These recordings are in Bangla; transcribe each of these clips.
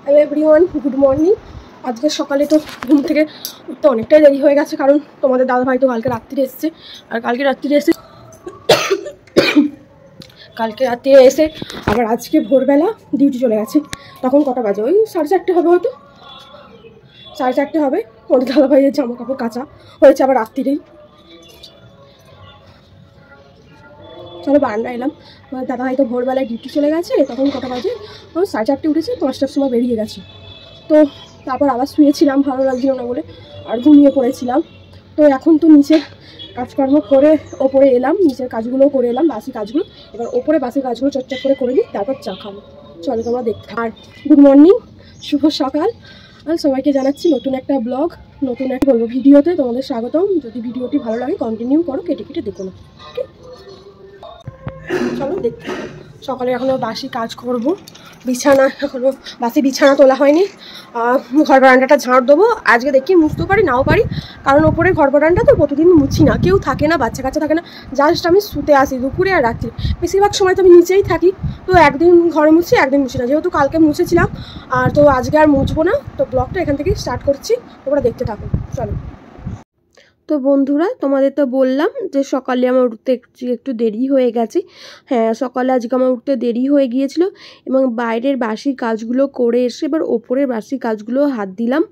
Hello everyone, good morning. আজকে সকালে তো ঘুম থেকে উঠতে অনেকটাই দেরি হয়ে গেছে, কারণ তোমাদের দাদাভাই তো কালকে রাত্রিরে এসছে। আর কালকে রাত্রিরে এসে আবার আজকে ভোরবেলা ডিউটি চলে গেছে। তখন কটা বাজে? ওই 4:30 হবে, হয়তো 4:30 হবে। তোমাদের দাদাভাইয়ের জামা কাপড় কাচা হয়েছে আবার রাত্রিরেই। চলো বারান্দা এলাম। আমার দাদাভাই তো ভোরবেলায় ডিউটি চলে গেছে। তখন কটা বাজে? ওই 4:30 উঠেছে, 5টার সময় বেরিয়ে গেছে। তো তারপর আবার শুয়েছিলাম, ভালো লাগছিল না বলে, আর ঘুমিয়ে পড়েছিলাম। তো এখন তো নিচের কাজকর্ম করে ওপরে এলাম, নিচের কাজগুলোও করে এলাম, বাসি কাজগুলো। এবার ওপরে বাসি কাজগুলো চটচট করে করে নিই, তারপর চা খাবো। চলো তোমরা দেখতে। আর গুড মর্নিং, শুভ সকাল। আর সবাইকে জানাচ্ছি নতুন একটা ব্লগ, নতুন একটা বলবো ভিডিওতে তোমাদের স্বাগতম। যদি ভিডিওটি ভালো লাগে কন্টিনিউ করো, কেটে কেটে দেখো না। ওকে, চলো দেখতে। সকালে এখনও বাসি কাজ করব, বিছানা এখনও বাসি বিছানা তোলা হয়নি। ঘর বারান্দাটা ঝাড় দেবো। আজকে দেখি মুছতেও পারি নাও পারি, কারণ ওপরে ঘর বারান্দা তো প্রতিদিন মুছি না, কেউ থাকে না, বাচ্চা কাচ্চা থাকে না। জাস্ট আমি শুতে আসি দুপুরে আর রাত্রে, বেশিরভাগ সময় তো আমি নিচেই থাকি। তো একদিন ঘরে মুছি, একদিন মুছি না, যেহেতু কালকে মুছেছিলাম। আর তো আজকে আর মুছবো না। তো ব্লগটা এখান থেকেই স্টার্ট করছি, তোমরা দেখতে থাকো। চলো। তো বন্ধুরা, তোমাদের তো বললাম যে সকালে আমার উঠতে একটু দেরি হয়ে গেছে। হ্যাঁ, সকালে আজকে আমার উঠতে দেরি হয়ে গিয়েছিল, এবং বাইরের বাসি কাজগুলো করে এসে এবার ওপরের বাসি কাজগুলো হাত দিলাম।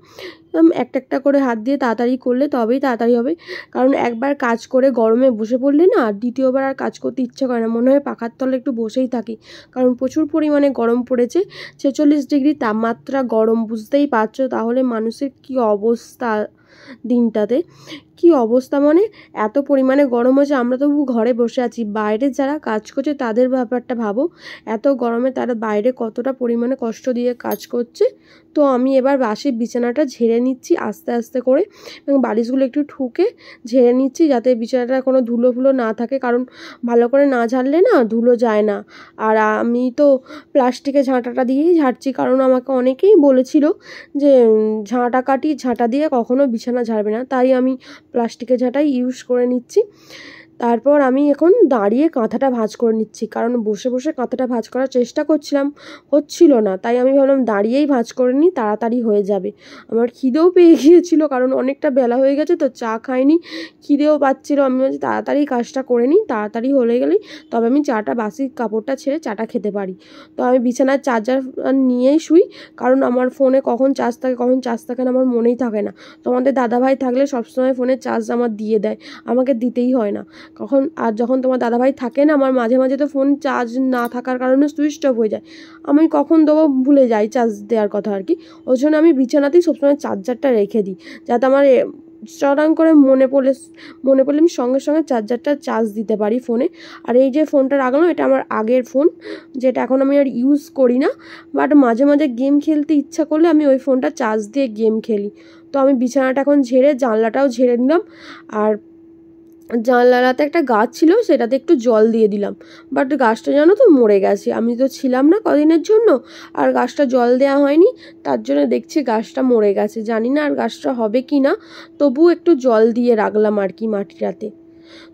একটা একটা করে হাত দিয়ে তাড়াতাড়ি করলে তবেই তাড়াতাড়ি হবে, কারণ একবার কাজ করে গরমে বসে পড়লে না, দ্বিতীয়বার আর কাজ করতে ইচ্ছা করে না, মনে হয় পাখার তলে একটু বসেই থাকি। কারণ প্রচুর পরিমাণে গরম পড়েছে, 46 ডিগ্রি তাপমাত্রা গরম, বুঝতেই পারছো তাহলে মানুষের কি অবস্থা দিনটাতে। কি অবস্থা, মানে এত পরিমাণে গরম হয়েছে, আমরা তবু ঘরে বসে আছি। বাইরে যারা কাজ করছে তাদের ব্যাপারটা ভাবো, এত গরমে তারা বাইরে কতটা পরিমাণে কষ্ট দিয়ে কাজ করছে। তো আমি এবার বাসির বিছানাটা ঝেড়ে নিচ্ছি আস্তে আস্তে করে, এবং বালিশগুলো একটু ঠুকে ঝেড়ে নিচ্ছি, যাতে বিছানাটা কোনো ধুলো ফুলো না থাকে, কারণ ভালো করে না ঝাড়লে না ধুলো যায় না। আর আমি তো প্লাস্টিকের ঝাঁটাটা দিয়েই ঝাড়ছি, কারণ আমাকে অনেকেই বলেছিল যে ঝাঁটা দিয়ে কখনো বিছানা ঝাড়বে না, তাই আমি প্লাস্টিকের ঝাঁটাই ইউজ করে নিচ্ছি। তারপর আমি এখন দাঁড়িয়ে কাঁথাটা ভাঁজ করে নিচ্ছি, কারণ বসে বসে কাঁথাটা ভাঁজ করার চেষ্টা করছিলাম, হচ্ছিল না। তাই আমি ভাবলাম দাঁড়িয়েই ভাঁজ করে নিই, তাড়াতাড়ি হয়ে যাবে। আমার খিদেও পেয়ে গিয়েছিল, কারণ অনেকটা বেলা হয়ে গেছে, তো চা খাইনি, খিদেও পাচ্ছিল। আমি বলছি তাড়াতাড়ি কাজটা করে নিই, তাড়াতাড়ি হয়ে গেলেই তবে আমি চাটা, বাসি কাপড়টা ছেড়ে চাটা খেতে পারি। তো আমি বিছানার চার্জার নিয়েই শুই, কারণ আমার ফোনে কখন চার্জ থাকে কখন চার্জ থাকে না আমার মনেই থাকে না। তোমাদের দাদাভাই থাকলে সবসময় ফোনে চার্জ আমার দিয়ে দেয়, আমাকে দিতেই হয় না কখন। আর যখন তোমার দাদাভাই থাকে না, আমার মাঝে মাঝে তো ফোন চার্জ না থাকার কারণে সুইচ অফ হয়ে যায়, আমি কখন দেবো ভুলে যাই চার্জ দেওয়ার কথা আর কি। ওই জন্য আমি বিছানাতেই সবসময় চার্জারটা রেখে দিই, যাতে আমার চটাং করে মনে পড়লে আমি সঙ্গে সঙ্গে চার্জারটা চার্জ দিতে পারি ফোনে। আর এই যে ফোনটা রাখলাম, এটা আমার আগের ফোন, যেটা এখন আমি আর ইউজ করি না, বাট মাঝে মাঝে গেম খেলতে ইচ্ছা করলে আমি ওই ফোনটা চার্জ দিয়ে গেম খেলি। তো আমি বিছানাটা এখন ঝেড়ে জানলাটাও ঝেড়ে নিলাম, আর জানলাতে একটা গাছ ছিল, সেটাতে একটু জল দিয়ে দিলাম, বাট গাছটা জানো তো মরে গেছে। আমি তো ছিলাম না কদিনের জন্য, আর গাছটা জল দেওয়া হয়নি, তার জন্য দেখছি গাছটা মরে গেছে। জানি না আর গাছটা হবে কি না, তবু একটু জল দিয়ে রাখলাম আর কি মাটিটাতে।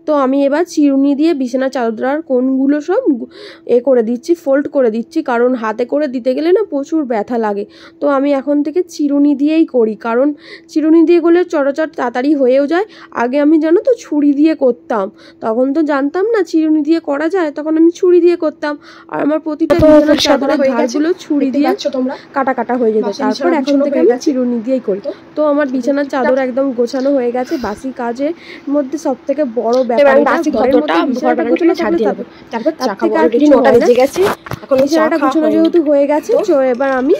তো আমি এবার চিরুনি দিয়ে বিছানা চাদর কোণগুলো সব করে দিচ্ছি, ফোল্ড করে দিচ্ছি, কারণ হাতে করে দিতে গেলে না প্রচুর ব্যথা লাগে। তো আমি এখন থেকে চিরুনি দিয়েই করি, কারণ চিরুনি দিয়ে করলে চটচট তাড়াতাড়ি হয়েও যায়। আগে আমি জানো তো ছুরি দিয়ে করতাম, তখন তো জানতাম না চিরুনি দিয়ে করা যায়, তখন আমি ছুরি দিয়ে করতাম, আর আমার প্রতিটা চাদরের ধারগুলো ছুরি দিয়ে কাটা কাটা হয়ে যেত। তারপর এখন থেকে আমি চিরুনি দিয়েই করি। তো আমার বিছানার চাদর একদম গোছানো হয়ে গেছে। বাসি কাজের মধ্যে সব থেকে বড় ব্যাপার যেহেতু হয়ে গেছে, এবার আমি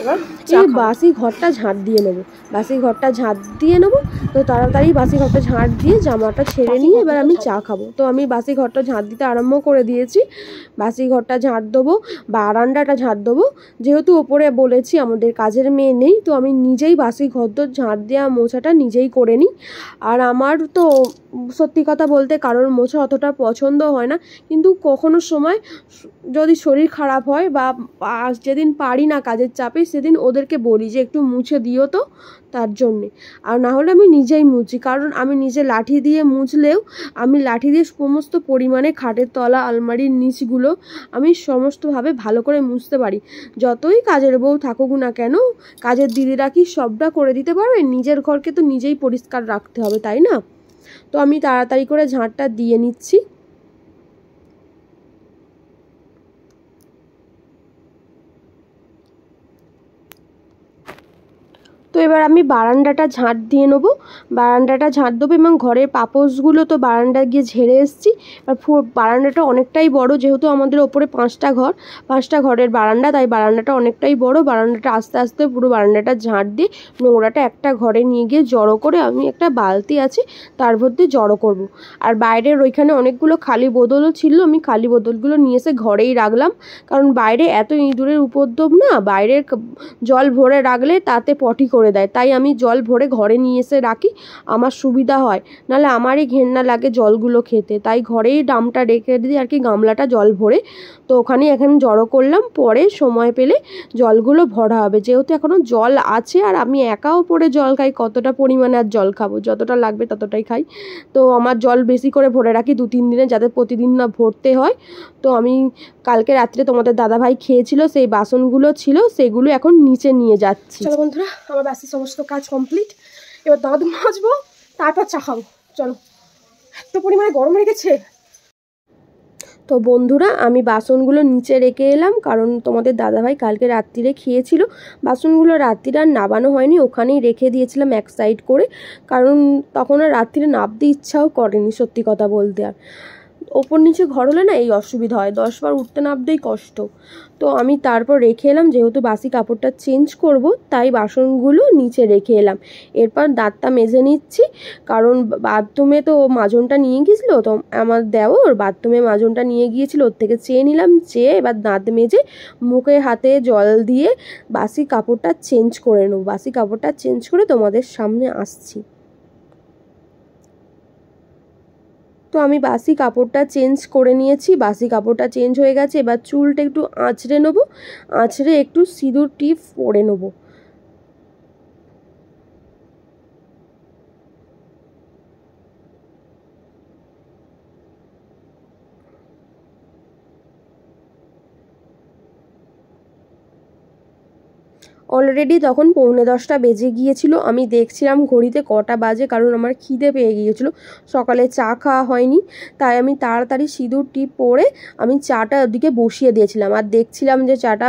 এই বাসি ঘরটা ঝাঁট দিয়ে নেবো। তো তাড়াতাড়ি বাসি ঘরটা ঝাঁট দিয়ে জামাটা ছেড়ে নিয়ে এবার আমি চা খাবো। তো আমি বাসি ঘরটা ঝাঁট দিতে আরম্ভ করে দিয়েছি। বাসি ঘরটা ঝাঁট দেবো, বারান্দাটা ঝাঁট দেবো, যেহেতু ওপরে বলেছি আমাদের কাজের মেয়ে নেই, তো আমি নিজেই বাসি ঘর ঝাঁট দেওয়া মোছাটা নিজেই করে নিই। আর আমার তো সত্যি কথা বলতে বলতে কারোর মোছা অতটা পছন্দ হয় না, কিন্তু কখনো সময় যদি শরীর খারাপ হয় বা যেদিন পারি না কাজের চাপে সেদিন ওদেরকে বলি যে একটু মুছে দিও তো, তার জন্যে। আর না হলে আমি নিজেই মুছি, কারণ আমি নিজে লাঠি দিয়ে মুছলেও আমি লাঠি দিয়ে সমস্ত পরিমাণে খাটের তলা আলমারির নিচগুলো আমি সমস্তভাবে ভালো করে মুছতে পারি। যতই কাজের বউ থাকুক না কেন, কাজের দিদিরা কি সবটা করে দিতে পারবে? নিজের ঘরকে তো নিজেই পরিষ্কার রাখতে হবে, তাই না? তো আমি তাড়াতাড়ি করে ঝাঁটটা দিয়ে নিচ্ছি। তো এবার আমি বারান্দাটা ঝাঁট দিয়ে নেবো, বারান্দাটা ঝাঁট দেবো এবং ঘরের পাপোশগুলো তো বারান্দা গিয়ে ঝেড়ে এসেছি। আর বারান্দাটা অনেকটাই বড়, যেহেতু আমাদের ওপরে 5টা ঘর, 5টা ঘরের বারান্দা, তাই বারান্দাটা অনেকটাই বড়। বারান্দাটা আস্তে আস্তে পুরো বারান্দাটা ঝাঁট দিয়ে নোংরাটা একটা ঘরে নিয়ে গিয়ে জড়ো করে, আমি একটা বালতি আছে তার মধ্যে জড়ো করব। আর বাইরের ওইখানে অনেকগুলো খালি বোতলও ছিল, আমি খালি বোতলগুলো নিয়ে এসে ঘরেই রাখলাম, কারণ বাইরে এত ইঁদুরের উপদ্রব না, বাইরের জল ভরে রাখলে তাতে পটি করে দেয়, তাই আমি জল ভরে ঘরে নিয়ে এসে রাখি, আমার সুবিধা হয়। নাহলে আমারই ঘেন্না লাগে জলগুলো খেতে, তাই ঘরেই ড্রামটা রেখে দিই আর কি, গামলাটা জল ভরে। তো ওখানে এখন জড়ো করলাম, পরে সময় পেলে জলগুলো ভরা হবে, যেহেতু এখনও জল আছে। আর আমি একাও পরে জল খাই, কতটা পরিমাণে আর জল খাবো, যতটা লাগবে ততটাই খাই। তো আমার জল বেশি করে ভরে রাখি 2-3 দিনে, যাতে প্রতিদিন না ভরতে হয়। তো আমি কালকে রাত্রে তোমাদের দাদাভাই খেয়েছিল, সেই বাসনগুলো ছিল, সেগুলো এখন নিচে নিয়ে যাচ্ছি। চলো বন্ধুরা, আমার বাসি সমস্ত কাজ কমপ্লিট। এবার দাঁত মাজবো, তারপর চা খাবো। চলো, এত পরিমাণে গরম লেগেছে। তো বন্ধুরা, আমি বাসনগুলো নিচে রেখে এলাম, কারণ তোমাদের দাদাভাই কালকে রাত্রিরে খেয়েছিল। বাসনগুলো রাত্রিরে আর নাবানো হয়নি, ওখানেই রেখে দিয়েছিলাম এক সাইড করে, কারণ তখন আর রাত্রিরে নাবতে ইচ্ছাও করেনি, সত্যি কথা বলতে। আর ওপর নিচে ঘর হলে না এই অসুবিধা হয়, 10 বার উঠতে নামতেই কষ্ট। তো আমি তারপর রেখে এলাম, যেহেতু বাসি কাপড়টা চেঞ্জ করব, তাই বাসনগুলো নিচে রেখে এলাম। এরপর দাঁতটা মেজে নিচ্ছি, কারণ বাথরুমে তো মাজনটা নিয়ে গিয়েছিলো, তো আমার দেওর বাথরুমে মাজনটা নিয়ে গিয়েছিলো, ওর থেকে চেয়ে নিলাম, চেয়ে এবার দাঁত মেজে মুখে হাতে জল দিয়ে বাসি কাপড়টা চেঞ্জ করে নেব। বাসি কাপড়টা চেঞ্জ করে তোমাদের সামনে আসছি। তো আমি বাসি কাপড়টা চেঞ্জ করে নিয়েছি, বাসি কাপড়টা চেঞ্জ হয়ে গেছে। এবার চুলটা একটু আঁচড়ে নেবো, আঁচড়ে একটু সিঁদুর টিপ পরে নেবো। অলরেডি তখন 9:45 বেজে গিয়েছিল। আমি দেখছিলাম ঘড়িতে কটা বাজে, কারণ আমার খিদে পেয়ে গিয়েছিলো, সকালে চা খাওয়া হয়নি। তাই আমি তাড়াতাড়ি সিঁদুর টিপ পরে আমি চাটা ওদিকে বসিয়ে দিয়েছিলাম, আর দেখছিলাম যে চাটা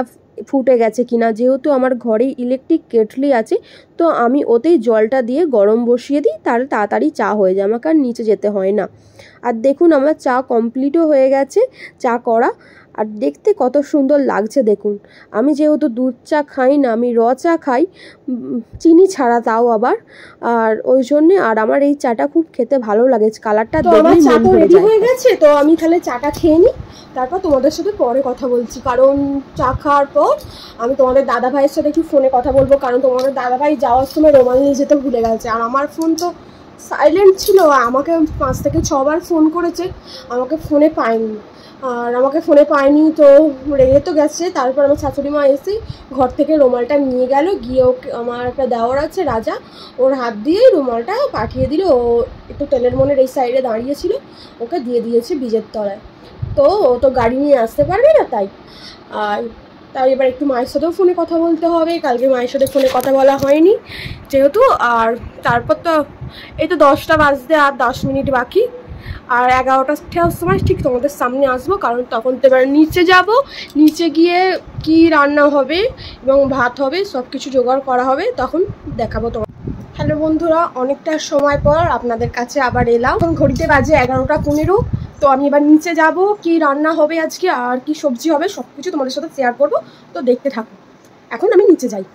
ফুটে গেছে কিনা। যেহেতু আমার ঘরে ইলেকট্রিক কেটলি আছে, তো আমি ওতেই জলটা দিয়ে গরম বসিয়ে দিই, তাহলে তাড়াতাড়ি চা হয়ে যায়, আমাকে আর নিচে যেতে হয় না। আর দেখুন, আমার চা কমপ্লিটও হয়ে গেছে, চা করা। আর দেখতে কত সুন্দর লাগছে দেখুন। আমি যেহেতু দুধ চা খাই না, আমি র চা খাই, চিনি ছাড়া, তাও আবার। আর ওই জন্যে, আর আমার এই চাটা খুব খেতে ভালো লাগে, কালারটা দেখলেই মন ভরে যায়। হয়ে গেছে, তো আমি তাহলে চাটা খেয়ে নিই, তারপর তোমাদের সাথে পরে কথা বলছি। কারণ চা খাওয়ার পর আমি তোমাদের দাদা ভাইয়ের সাথে একটু ফোনে কথা বলবো, কারণ তোমাদের দাদা ভাই যাওয়ার সময় রুমাল নিয়ে যেতে ভুলে গেছে। আর আমার ফোন তো সাইলেন্ট ছিল, আমাকে 5 থেকে 6 বার ফোন করেছে, আমাকে ফোনে পায়নি। আর আমাকে ফোনে পায়নি তো রেগে তো গেছে। তারপর আমার শাশুড়ি মা এসে ঘর থেকে রুমালটা নিয়ে গেল, গিয়ে ওকে, আমার একটা দেওর আছে রাজা, ওর হাত দিয়ে রুমালটা পাঠিয়ে দিল। ও একটু তেলের মনের এই সাইডে দাঁড়িয়েছিল, ওকে দিয়ে দিয়েছে বীজের তলায়। তো ও তো গাড়ি নিয়ে আসতে পারবে না, তাই এবার একটু মায়ের সাথেও ফোনে কথা বলতে হবে। কালকে মায়ের সাথে ফোনে কথা বলা হয়নি যেহেতু। আর তারপর তো এই তো 10টা বাজতে আর 10 মিনিট বাকি। আর 11টার সময় ঠিক তোমাদের সামনে আসবো, কারণ তখন তো এবার নিচে যাব, নিচে গিয়ে কি রান্না হবে এবং ভাত হবে সব কিছু জোগাড় করা হবে, তখন দেখাবো তোমার। হ্যালো বন্ধুরা, অনেকটা সময় পর আপনাদের কাছে আবার এলাম। এখন ঘড়িতে বাজে 11টা 15। তো আমি এবার নিচে যাব, কি রান্না হবে আজকে আর কি সবজি হবে সব কিছু তোমাদের সাথে শেয়ার করব, তো দেখতে থাকো। এখন আমি নিচে যাই।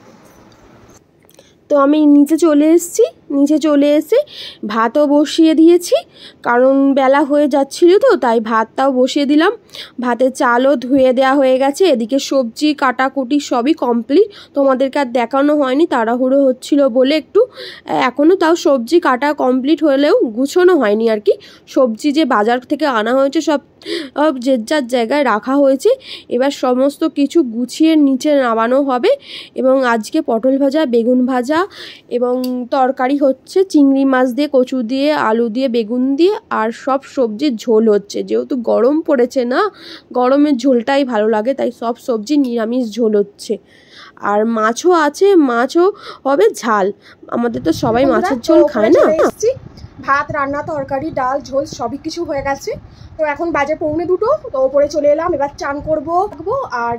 তো আমি নিচে চলে এসেছি, নিচে চলে এসে ভাতও বসিয়ে দিয়েছি, কারণ বেলা হয়ে যাচ্ছিল তো তাই ভাতটাও বসিয়ে দিলাম। ভাতের চালও ধুয়ে দেওয়া হয়ে গেছে, এদিকে সবজি কাটাকুটি সবই কমপ্লিট। তোমাদেরকে আর দেখানো হয়নি, তাড়াহুড়ো হচ্ছিল বলে একটু। এখনও তাও সবজি কাটা কমপ্লিট হলেও গুছোনো হয়নি আর কি। সবজি যে বাজার থেকে আনা হয়েছে সব যে যার জায়গায় রাখা হয়েছে, এবার সমস্ত কিছু গুছিয়ে নিচে নামানো হবে। এবং আজকে পটল ভাজা, বেগুন ভাজা এবং তরকারি হচ্ছে চিংড়ি মাছ দিয়ে, কচু দিয়ে, আলু দিয়ে, বেগুন দিয়ে, আর সব সবজির ঝোল হচ্ছে। যেহেতু গরম পড়েছে না, গরমের ঝোলটাই ভালো লাগে, তাই সব সবজি নিরামিষ ঝোল হচ্ছে। আর মাছও আছে, মাছও হবে ঝাল। আমাদের তো সবাই মাছের ঝোল খায় না। ভাত রান্না, তরকারি, ডাল, ঝোল সবই কিছু হয়ে গেছে। তো এখন বাজে 1:45, তো ওপরে চলে এলাম। এবার চান করবো আর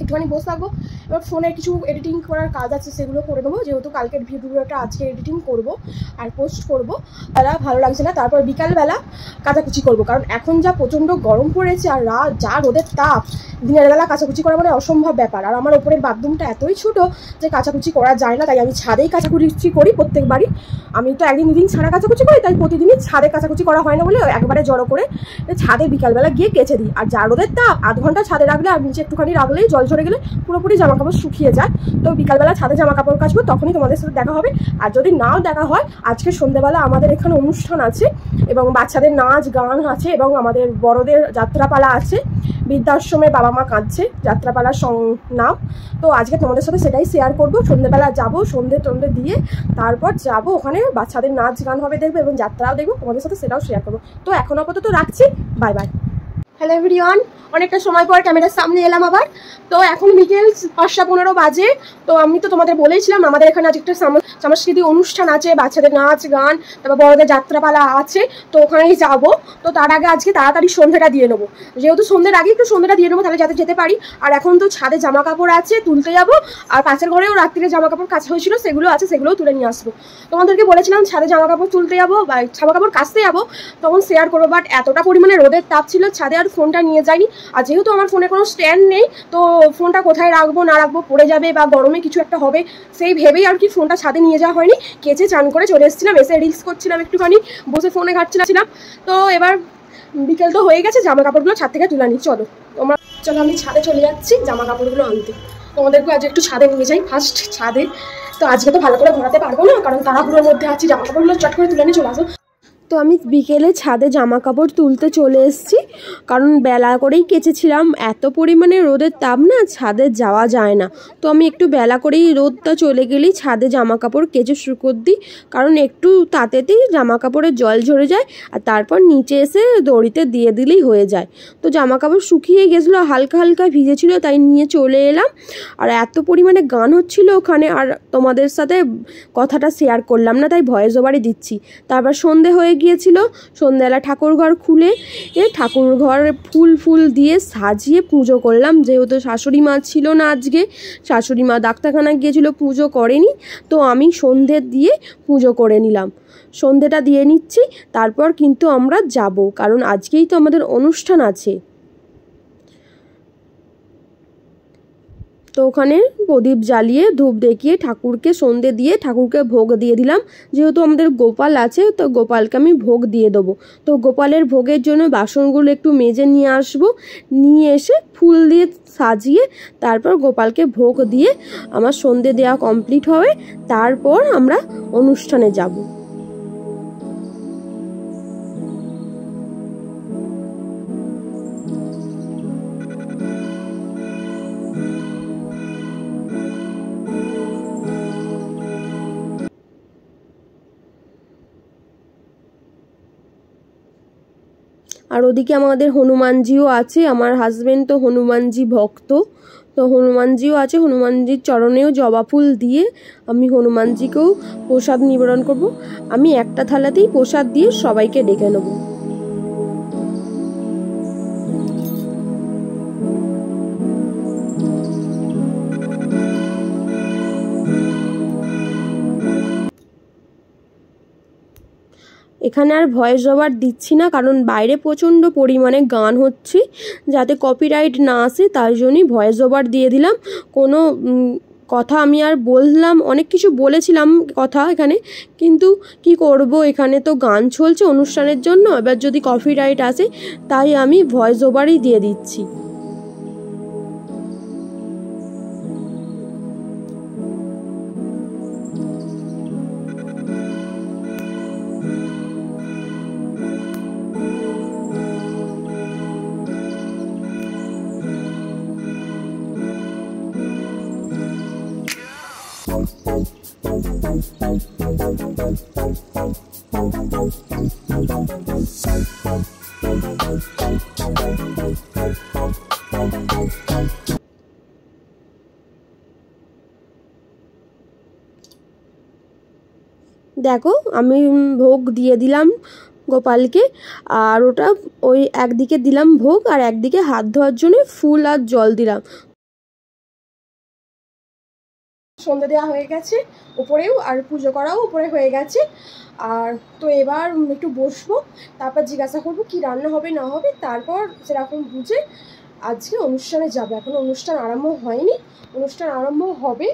একটুখানি বসে থাকবো। এবার ফোনে কিছু এডিটিং করার কাজ আছে, সেগুলো করে নেবো, যেহেতু কালকের ভিডিওটা আজকে এডিটিং করব আর পোস্ট করব। বেলা ভালো লাগছে না, তারপর বিকালবেলা কাচাকুচি করব, কারণ এখন যা প্রচণ্ড গরম পড়েছে আর যা রোদের তাপ, দিনের বেলা কাচাকুচি করা মানে অসম্ভব ব্যাপার। আর আমার ওপরের বাথরুমটা এতই ছোট যে কাচাকুচি করা যায় না, তাই আমি ছাদেই কাচাকুচি করি প্রত্যেকবারই। আমি তো একদিন দুদিন ছাড়া কাচাকুচি করি, তাই প্রতিদিনই ছাদে কাচাকুচি করা হয় না বলে একবারে জড়ো করে ছাদে বিকালবেলা গিয়ে কেচে দিই। আর যা রোদের তাপ, আধ ঘন্টা ছাদে রাখলে আর নিচে একটুখানি রাখলেই জল ঝরে গেলে পুরোপুরি জামাকাপড় শুকিয়ে যায়। তো বিকালবেলা ছাদে জামাকাপড় কাচবো, তখনই তোমাদের সাথে দেখা হবে। আর যদি নাও দেখা হয়, আজকে সন্ধ্যেবেলা আমাদের এখানে অনুষ্ঠান আছে এবং বাচ্চাদের নাচ গান আছে এবং আমাদের বড়দের যাত্রাপালা আছে। বৃদ্ধাশ্রমে বাবা মা কাঁদছে, যাত্রাপালার নাম। তো আজকে তোমাদের সাথে সেটাই শেয়ার করবো। সন্ধ্যেবেলা যাবো, সন্ধ্যে দিয়ে তারপর যাব ওখানে, বাচ্চাদের নাচ গান হবে দেখবো এবং যাত্রাও দেখবো, তোমাদের সাথে সেটাও শেয়ার করবো। তো এখন আপাতত রাখছি, বাই বাই। হ্যালো এভরিওয়ান, অনেকটা সময় পর ক্যামেরার সামনে এলাম আবার। তো এখন বিকেল 5:15 বাজে। তো আমি তো তোমাদের বলেইছিলাম আমাদের এখানে আজ একটা সাংস্কৃতিক অনুষ্ঠান আছে, বাচ্চাদের নাচ গান, তারপর বড়দের যাত্রাপালা আছে, তো ওখানেই যাবো। তো তার আগে আজকে তাড়াতাড়ি সন্ধ্যাটা দিয়ে নেবো, যেহেতু সন্ধ্যের আগে একটু সন্ধ্যাটা দিয়ে নেবো, তাহলে যাতে যেতে পারি। আর এখন তো ছাদে জামা কাপড় আছে, তুলতে যাবো। আর পাশের ঘরেও রাত্রিরে জামা কাপড় কাচা হয়েছিল, সেগুলো আছে, সেগুলোও তুলে নিয়ে আসবো। তোমাদেরকে বলেছিলাম ছাদে জামা কাপড় তুলতে যাবো বা জামা কাপড় কাচতে যাবো, তখন শেয়ার করবো। বাট এতটা পরিমাণে রোদের তাপ ছিল, ছাদে আর ফোনটা নিয়ে যাইনি। আর যেহেতু আমার ফোনে কোনো স্ট্যান্ড নেই, তো ফোনটা কোথায় রাখবো না রাখবো, পড়ে যাবে বা গরমে কিছু একটা হবে, সেই ভেবেই আর কি ফোনটা ছাদে নিয়ে যাওয়া হয়নি। কেচে চান করে চলে এসেছিলাম, এসে রিলস করছিলাম, একটুখানি বসে ফোনে ঘাটছিলাম। তো এবার বিকেল তো হয়ে গেছে, জামা কাপড়গুলো ছাদ থেকে তুলে নিই। চলো আমি ছাদে চলে যাচ্ছি জামা কাপড়গুলো আনতে। তোমাদেরকে আজ একটু ছাদে নিয়ে যাই, ফার্স্ট ছাদে। তো আজকে তো ভালো করে ঘোরাতে পারবো না, কারণ তাড়াহুড়োর মধ্যে আছি। জামা কাপড়গুলো চট করে তুলে নিয়ে চলে আসো। তো আমি বিকেলে ছাদে জামা কাপড় তুলতে চলে এসেছি, কারণ বেলা করেই কেচেছিলাম। এত পরিমাণে রোদের তাপ না, ছাদে যাওয়া যায় না। তো আমি একটু বেলা করেই, রোদটা চলে গেলেই ছাদে জামা কাপড় কেচে শুকোতে দিই, কারণ একটু তাতেতেই জামা কাপড়ের জল ঝরে যায়। আর তারপর নিচে এসে দড়িতে দিয়ে দিলেই হয়ে যায়। তো জামা কাপড় শুকিয়ে গেছিলো, হালকা হালকা ভিজেছিল, তাই নিয়ে চলে এলাম। আর এত পরিমাণে গান হচ্ছিল ওখানে, আর তোমাদের সাথে কথাটা শেয়ার করলাম না, তাই ভয়েস ওভারই দিচ্ছি। তারপর সন্ধে হয়ে গিয়েছিল, সন্ধ্যাবেলা ঠাকুর ঘর খুলে ঠাকুর ঘরে ফুল দিয়ে সাজিয়ে পুজো করলাম। যেহেতু শাশুড়ি মা ছিল না আজকে, শাশুড়ি মা ডাক্তারখানায় গিয়েছিল, পুজো করেনি। তো আমি সন্ধে দিয়ে পুজো করে নিলাম, সন্ধেটা দিয়ে নিচ্ছি। তারপর কিন্তু আমরা যাব, কারণ আজকেই তো আমাদের অনুষ্ঠান আছে। তো ওখানে প্রদীপ জ্বালিয়ে ধূপ দেখিয়ে ঠাকুরকে সন্ধে দিয়ে ঠাকুরকে ভোগ দিয়ে দিলাম। যেহেতু আমাদের গোপাল আছে, তো গোপালকে আমি ভোগ দিয়ে দেবো। তো গোপালের ভোগের জন্য বাসনগুলো একটু মেজে নিয়ে আসবো, নিয়ে এসে ফুল দিয়ে সাজিয়ে তারপর গোপালকে ভোগ দিয়ে আমার সন্ধে দেওয়া কমপ্লিট হবে। তারপর আমরা অনুষ্ঠানে যাব। আর ওদিকে আমাদের হনুমানজিও আছে, আমার হাজবেন্ড তো হনুমানজি ভক্ত, তো হনুমানজিও আছে। হনুমানজির চরণেও জবা ফুল দিয়ে আমি হনুমানজিকেও প্রসাদ নিবেদন করব। আমি একটা থালাতেই প্রসাদ দিয়ে সবাইকে ডেকে নেব। এখানে আর ভয়েস ওভার দিচ্ছি না, কারণ বাইরে প্রচণ্ড পরিমাণে গান হচ্ছে, যাতে কপিরাইট না আসে, তাই জন্যই ভয়েস ওভার দিয়ে দিলাম। কোনো কথা আমি আর বললাম, অনেক কিছু বলেছিলাম কথা এখানে, কিন্তু কি করব, এখানে তো গান চলছে অনুষ্ঠানের জন্য, এবার যদি কপিরাইট আসে তাই আমি ভয়েস ওভারই দিয়ে দিচ্ছি। দেখো আমি ভোগ দিয়ে দিলাম গোপালকে, আর ওটা ওই একদিকে দিলাম ভোগ আর একদিকে হাত ধোয়ার জন্য ফুল আর জল দিলাম। সন্ধ্যা দেওয়া হয়ে গেছে উপরেও, আর পুজো করাও উপরে হয়ে গেছে। আর তো এবার একটু বসবো, তারপর জিজ্ঞাসা করবো কি রান্না হবে না হবে, তারপর সেরকম বুঝে আজকে অনুষ্ঠানে যাবে। এখন অনুষ্ঠান আরম্ভ হয়নি, অনুষ্ঠান আরম্ভ হবে।